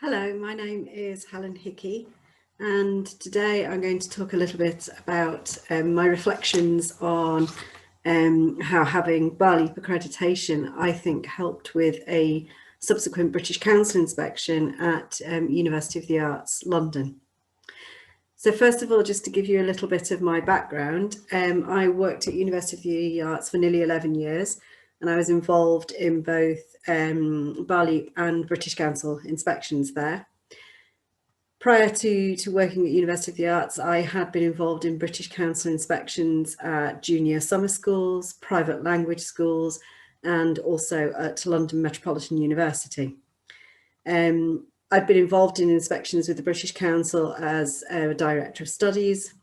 Hello, my name is Helen Hickey, and today I'm going to talk a little bit about my reflections on how having BALEAP accreditation, I think, helped with a subsequent British Council inspection at University of the Arts, London. So first of all, just to give you a little bit of my background, I worked at University of the Arts for nearly 11 years, and I was involved in both BALEAP and British Council inspections there. Prior to working at University of the Arts, I had been involved in British Council inspections at junior summer schools, private language schools, and also at London Metropolitan University. I've been involved in inspections with the British Council as a Director of Studies,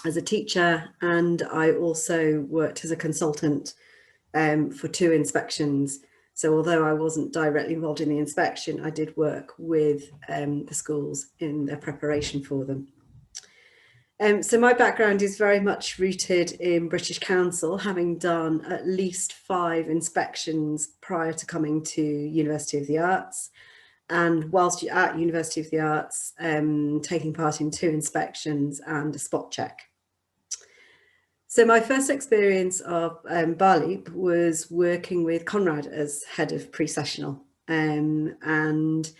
as a teacher, and I also worked as a consultant for 2 inspections. So although I wasn't directly involved in the inspection, I did work with the schools in their preparation for them. So my background is very much rooted in British Council, having done at least 5 inspections prior to coming to University of the Arts. And whilst you're at University of the Arts, taking part in 2 inspections and a spot check. So my first experience of BALEAP was working with Conrad as head of Presessional. And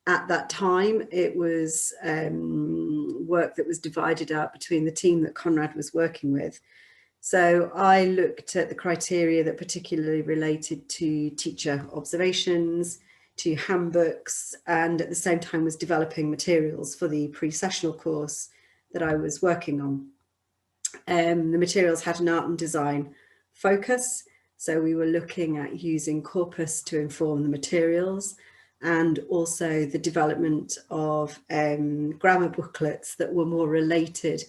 at that time, it was work that was divided up between the team that Conrad was working with. So I looked at the criteria that particularly related to teacher observations, to handbooks, and at the same time was developing materials for the pre-sessional course that I was working on. The materials had an art and design focus, so we were looking at using corpus to inform the materials, and also the development of grammar booklets that were more related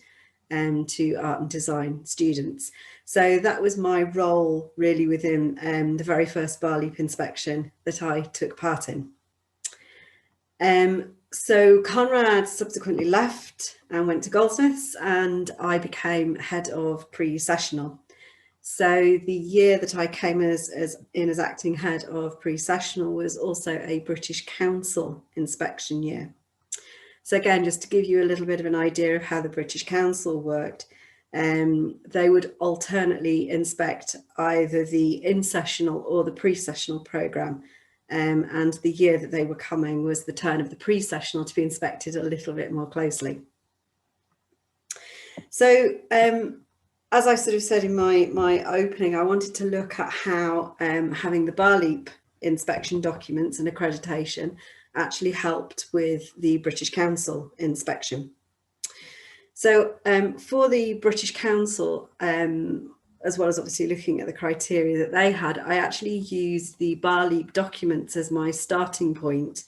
to art and design students. So that was my role really within the very first BALEAP inspection that I took part in. So Conrad subsequently left and went to Goldsmiths, and I became head of Presessional. So the year that I came as acting head of Presessional was also a British Council inspection year. So again, just to give you a little bit of an idea of how the British Council worked, they would alternately inspect either the in-sessional or the pre-sessional programme. And the year that they were coming was the turn of the pre-sessional to be inspected a little bit more closely. So as I sort of said in my opening, I wanted to look at how having the BALEAP inspection documents and accreditation actually helped with the British Council inspection. So for the British Council, as well as obviously looking at the criteria that they had, I actually used the BALEAP documents as my starting point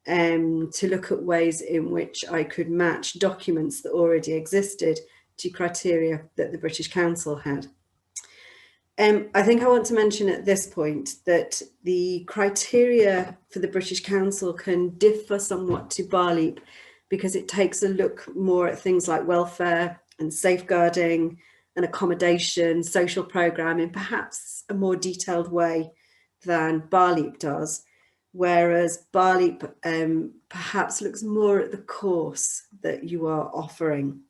to look at ways in which I could match documents that already existed to criteria that the British Council had. I think I want to mention at this point that the criteria for the British Council can differ somewhat to BALEAP because it takes a look more at things like welfare and safeguarding and accommodation, social programming, perhaps a more detailed way than BALEAP does, whereas BALEAP perhaps looks more at the course that you are offering.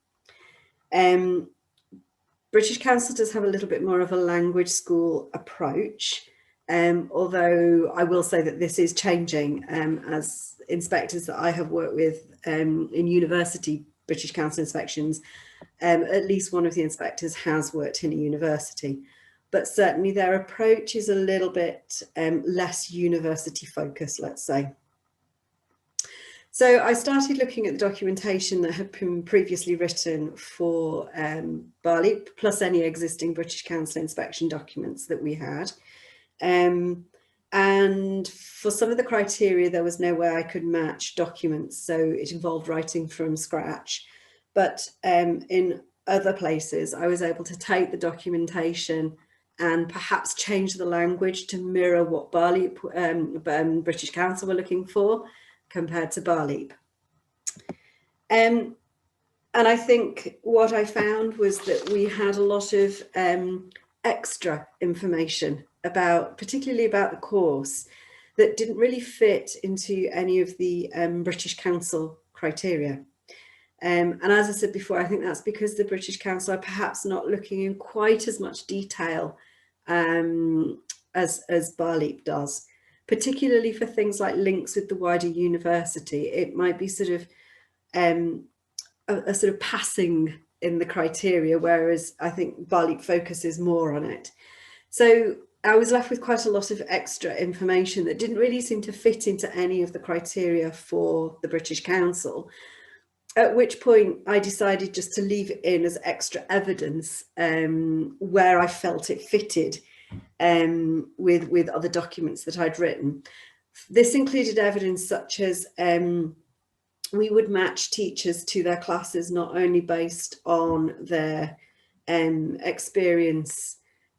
British Council does have a little bit more of a language school approach, although I will say that this is changing as inspectors that I have worked with in university British Council inspections, at least one of the inspectors has worked in a university, but certainly their approach is a little bit less university focused, let's say. So I started looking at the documentation that had been previously written for BALEAP, plus any existing British Council inspection documents that we had. And for some of the criteria, there was no way I could match documents, so it involved writing from scratch. But in other places, I was able to take the documentation and perhaps change the language to mirror what BALEAP, British Council were looking for, compared to BALEAP. And I think what I found was that we had a lot of extra information particularly about the course, that didn't really fit into any of the British Council criteria. And as I said before, I think that's because the British Council are perhaps not looking in quite as much detail as BALEAP does, particularly for things like links with the wider university. It might be sort of a sort of passing in the criteria, whereas I think BALEAP focuses more on it. So I was left with quite a lot of extra information that didn't really seem to fit into any of the criteria for the British Council, at which point I decided just to leave it in as extra evidence where I felt it fitted with other documents that I'd written. This included evidence such as we would match teachers to their classes not only based on their experience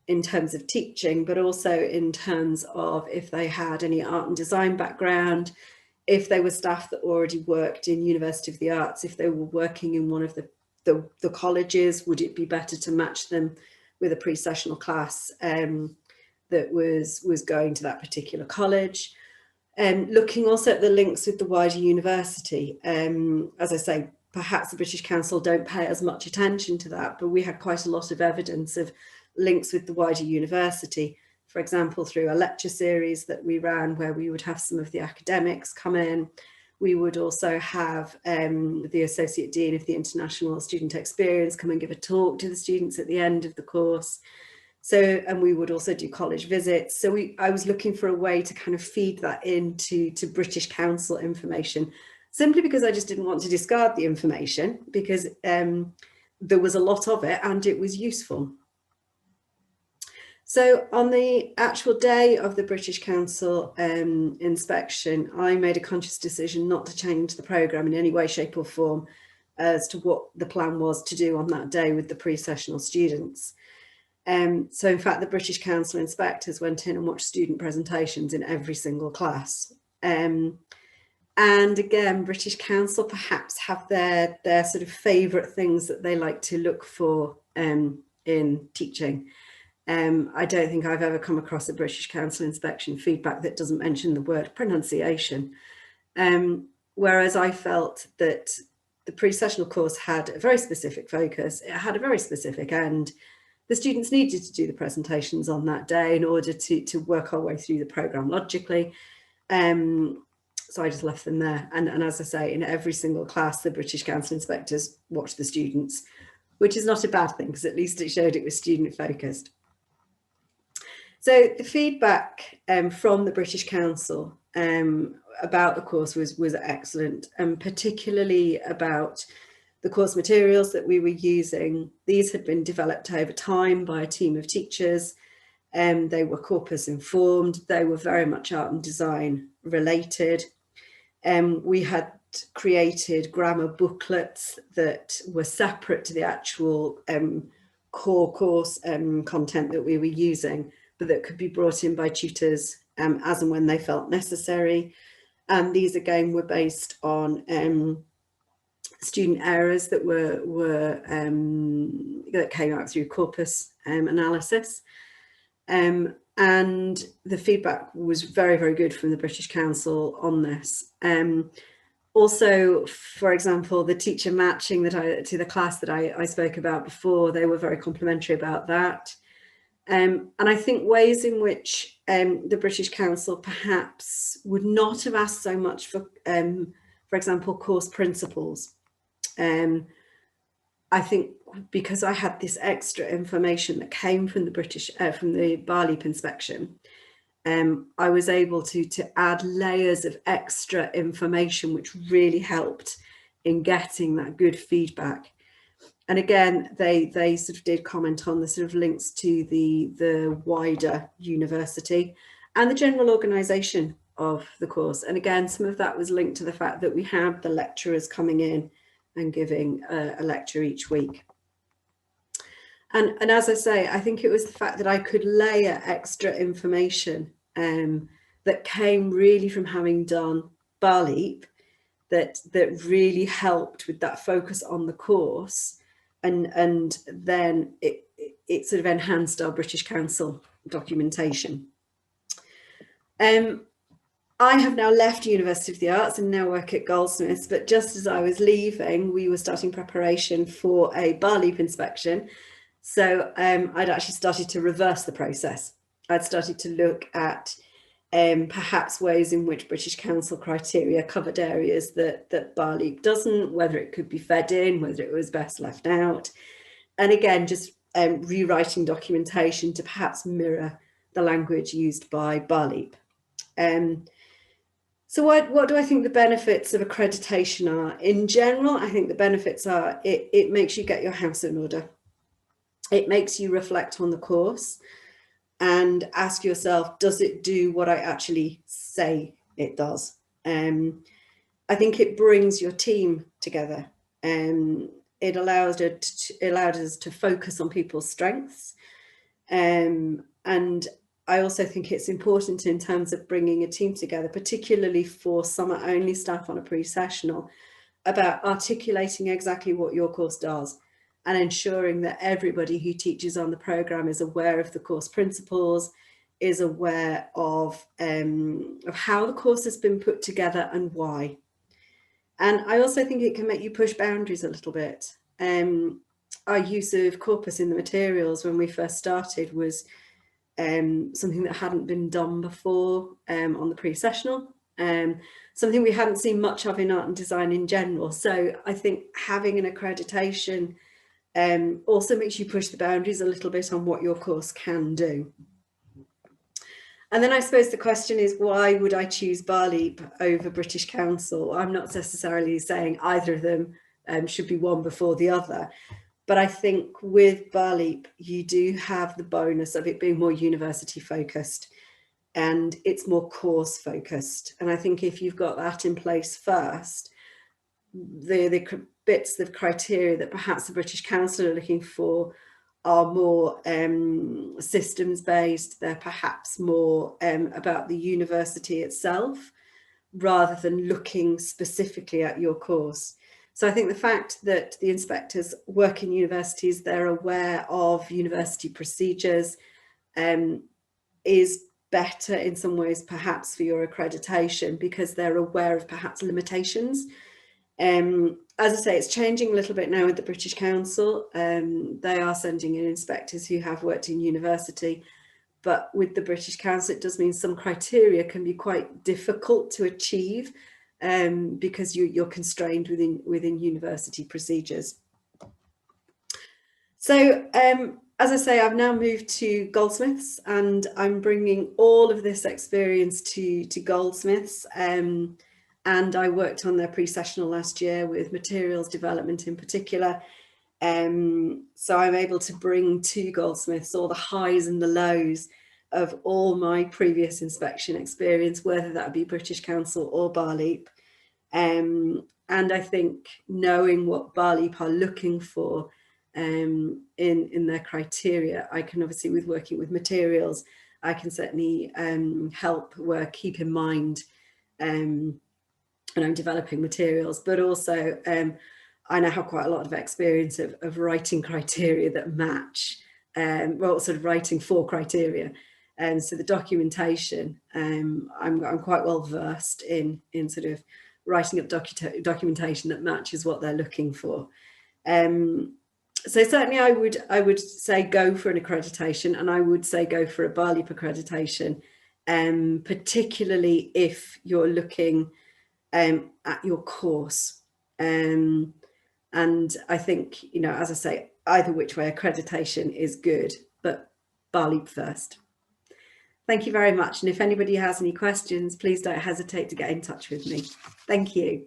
in terms of teaching, but also in terms of if they had any art and design background, if they were staff that already worked in University of the Arts, if they were working in one of the colleges, would it be better to match them with a pre-sessional class that was going to that particular college? Looking also at the links with the wider university. As I say, perhaps the British Council don't pay as much attention to that, but we had quite a lot of evidence of links with the wider university. For example, through a lecture series that we ran where we would have some of the academics come in. We would also have the Associate Dean of the International Student Experience come and give a talk to the students at the end of the course. So, and we would also do college visits. So I was looking for a way to kind of feed that into British Council information, simply because I just didn't want to discard the information, because there was a lot of it and it was useful. So on the actual day of the British Council inspection, I made a conscious decision not to change the programme in any way, shape or form as to what the plan was to do on that day with the pre-sessional students. So in fact, the British Council inspectors went in and watched student presentations in every single class. And again, British Council perhaps have their sort of favourite things that they like to look for in teaching. I don't think I've ever come across a British Council inspection feedback that doesn't mention the word pronunciation. Whereas I felt that the pre-sessional course had a very specific focus, it had a very specific end. The students needed to do the presentations on that day in order to work our way through the programme logically. So I just left them there. And as I say, in every single class, the British Council inspectors watched the students, which is not a bad thing, because at least it showed it was student focused. So the feedback from the British Council about the course was excellent, and particularly about the course materials that we were using. These had been developed over time by a team of teachers. They were corpus informed. They were very much art and design related. We had created grammar booklets that were separate to the actual core course content that we were using, but that could be brought in by tutors as and when they felt necessary. And these again were based on student errors that that came out through corpus analysis. And the feedback was very, very good from the British Council on this. Also, for example, the teacher matching to the class that I spoke about before, they were very complimentary about that. And I think ways in which the British Council perhaps would not have asked so much for example, course principles. I think because I had this extra information that came from the BALEAP inspection, I was able to add layers of extra information, which really helped in getting that good feedback. And again, they sort of did comment on the sort of links to the wider university and the general organisation of the course. And again, some of that was linked to the fact that we had the lecturers coming in and giving a lecture each week. And as I say, I think it was the fact that I could layer extra information that came really from having done BALEAP that really helped with that focus on the course. And then it sort of enhanced our British Council documentation. I have now left University of the Arts and now work at Goldsmiths, but just as I was leaving, we were starting preparation for a BALEAP inspection. So I'd actually started to reverse the process. I'd started to look at perhaps ways in which British Council criteria covered areas that BALEAP doesn't, whether it could be fed in, whether it was best left out. And again, just rewriting documentation to perhaps mirror the language used by BALEAP. So what do I think the benefits of accreditation are? In general, I think the benefits are it makes you get your house in order. It makes you reflect on the course and ask yourself, does it do what I actually say it does? I think it brings your team together. It allowed us to focus on people's strengths. And I also think it's important in terms of bringing a team together, particularly for summer only staff on a pre-sessional, about articulating exactly what your course does and ensuring that everybody who teaches on the programme is aware of the course principles, is aware of how the course has been put together and why. And I also think it can make you push boundaries a little bit. Our use of corpus in the materials when we first started was something that hadn't been done before on the pre-sessional, something we hadn't seen much of in art and design in general. So I think having an accreditation also makes you push the boundaries a little bit on what your course can do. And then I suppose the question is, why would I choose BALEAP over British Council? I'm not necessarily saying either of them should be one before the other. But I think with BALEAP, you do have the bonus of it being more university focused and it's more course focused. And I think if you've got that in place first, the bits of criteria that perhaps the British Council are looking for are more systems based. They're perhaps more about the university itself rather than looking specifically at your course. So I think the fact that the inspectors work in universities, they're aware of university procedures, is better in some ways perhaps for your accreditation because they're aware of perhaps limitations. As I say, it's changing a little bit now with the British Council. They are sending in inspectors who have worked in university, but with the British Council, it does mean some criteria can be quite difficult to achieve because you're constrained within university procedures. So as I say, I've now moved to Goldsmiths and I'm bringing all of this experience to Goldsmiths. And I worked on their pre-sessional last year with materials development in particular. So I'm able to bring to Goldsmiths all the highs and the lows of all my previous inspection experience, whether that be British Council or BALEAP. And I think knowing what BALEAP are looking for in their criteria, I can obviously, with working with materials, I can certainly help keep in mind when I'm developing materials, but also I now have quite a lot of experience of writing criteria that match, well, sort of writing for criteria. And so the documentation, I'm quite well versed in sort of writing up documentation that matches what they're looking for. So certainly I would say go for an accreditation, and I would say go for a BALEAP accreditation, particularly if you're looking at your course. And I think, you know, as I say, either which way accreditation is good, but BALEAP first. Thank you very much. And if anybody has any questions, please don't hesitate to get in touch with me. Thank you.